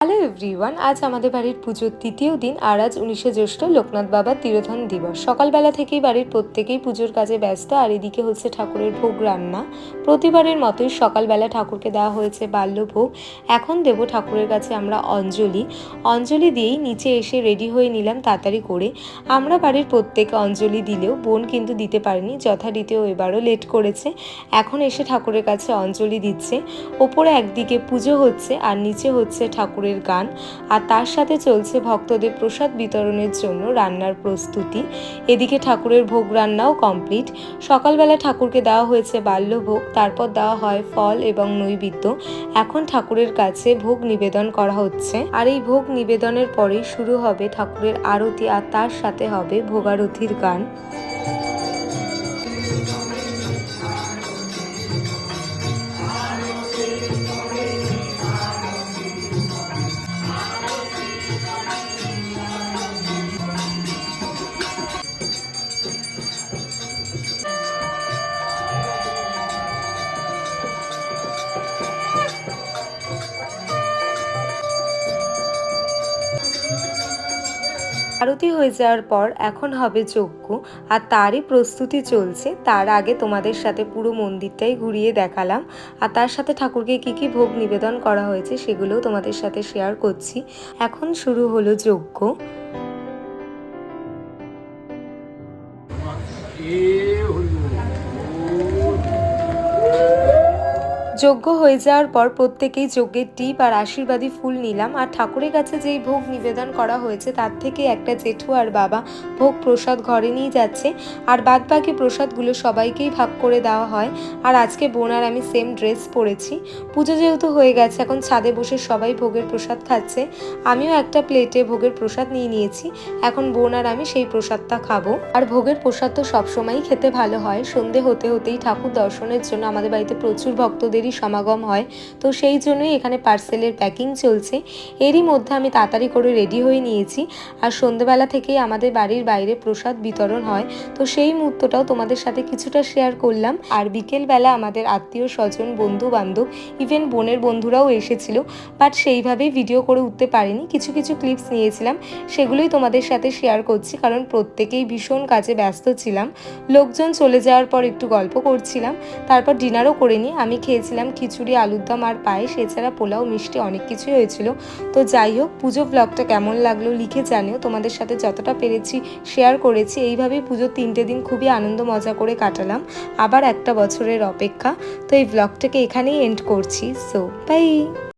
Hello everyone, আজ আমাদের বাড়ির পুজোর তৃতীয় দিন আর আজ 19শে জ্যৈষ্ঠ লোকনাথ বাবার তিরোধান দিবস। সকালবেলা থেকেই বাড়ির প্রত্যেকেই পুজোর কাজে ব্যস্ত। আর এদিকে হচ্ছে ঠাকুরের ভোগ রান্না। প্রতিবারের মতোই সকালবেলা ঠাকুরকে দেওয়া হয়েছে বাল্যভোগ। এখন দেব ঠাকুরের কাছে আমরা অঞ্জলি দিয়েই নিচে এসে রেডি হয়ে নিলাম তাড়াতাড়ি করে। আমরা বাড়ির প্রত্যেকে অঞ্জলি দিলেও বোন কিন্তু দিতে পারেনি, যথারীতিও এবারও লেট করেছে। এখন এসে ঠাকুরের কাছে অঞ্জলি দিচ্ছে। ওপরে একদিকে পুজো হচ্ছে আর নিচে হচ্ছে ঠাকুরের গান, আর তার সাথে চলছে ভক্তদের প্রসাদ বিতরণের জন্য রান্নার প্রস্তুতি। এদিকে ঠাকুরের ভোগ রান্নাও কমপ্লিট। সকালবেলা ঠাকুরকে দেওয়া হয়েছে বাল্যভোগ, তারপর দেওয়া হয় ফল এবং নৈবেদ্য। এখন ঠাকুরের কাছে ভোগ নিবেদন করা হচ্ছে, আর এই ভোগ নিবেদনের পরেই শুরু হবে ঠাকুরের আরতি, আর তার সাথে হবে ভোগারতির গান। আরতি হয়ে যাওয়ার পর এখন হবে যজ্ঞ, আর তারই প্রস্তুতি চলছে। তার আগে তোমাদের সাথে পুরো মন্দিরটাই ঘুরিয়ে দেখালাম, আর তার সাথে ঠাকুরকে কি কি ভোগ নিবেদন করা হয়েছে সেগুলোও তোমাদের সাথে শেয়ার করছি। এখন শুরু হলো যজ্ঞ। যজ্ঞ হয়ে যাওয়ার পর প্রত্যেকেই যজ্ঞের টিপ আর আশীর্বাদী ফুল নিলাম। আর ঠাকুরের কাছে যেই ভোগ নিবেদন করা হয়েছে তার থেকে একটা জেঠু আর বাবা ভোগ প্রসাদ ঘরে নিয়ে যাচ্ছে, আর বাদ বাকি প্রসাদগুলো সবাইকেই ভাগ করে দেওয়া হয়। আর আজকে বোন আর আমি সেম ড্রেস পরেছি। পুজো যেহেতু হয়ে গেছে, এখন ছাদে বসে সবাই ভোগের প্রসাদ খাচ্ছে। আমিও একটা প্লেটে ভোগের প্রসাদ নিয়ে নিয়েছি। এখন বোন আর আমি সেই প্রসাদটা খাবো। আর ভোগের প্রসাদ তো সবসময়ই খেতে ভালো হয়। সন্ধে হতে হতেই ঠাকুর দর্শনের জন্য আমাদের বাড়িতে প্রচুর ভক্তদেরই সমাগম হয়, তো সেই জন্যই এখানে পার্সেলের প্যাকিং চলছে। এরই মধ্যে আমি তাড়াতাড়ি করে রেডি হয়ে নিয়েছি। আর সন্ধ্যেবেলা থেকেই আমাদের বাড়ির বাইরে প্রসাদ বিতরণ হয়, তো সেই মুহূর্তটাও তোমাদের সাথে কিছুটা শেয়ার করলাম। আর বিকেলবেলা আমাদের আত্মীয় স্বজন, বন্ধু বান্ধব, ইভেন বোনের বন্ধুরাও এসেছিল, বাট সেইভাবেই ভিডিও করে উঠতে পারিনি। কিছু কিছু ক্লিপস নিয়েছিলাম, সেগুলোই তোমাদের সাথে শেয়ার করছি, কারণ প্রত্যেকেই ভীষণ কাজে ব্যস্ত ছিলাম। লোকজন চলে যাওয়ার পর একটু গল্প করছিলাম, তারপর ডিনারও করে নিই। আমি খেয়েছিলাম খিচুড়ি, আলুর দম আর পায়েস, এছাড়া পোলাও, মিষ্টি, অনেক কিছুই হয়েছিল। তো যাই হোক, পুজো ব্লগটা কেমন লাগলো লিখে জানিও। তোমাদের সাথে যতটা পেরেছি শেয়ার করেছি। এইভাবেই পুজোর 3টে দিন খুবই আনন্দ মজা করে কাটালাম। আবার একটা বছরের অপেক্ষা। তো এই ব্লগটাকে এখানেই এন্ড করছি। So by.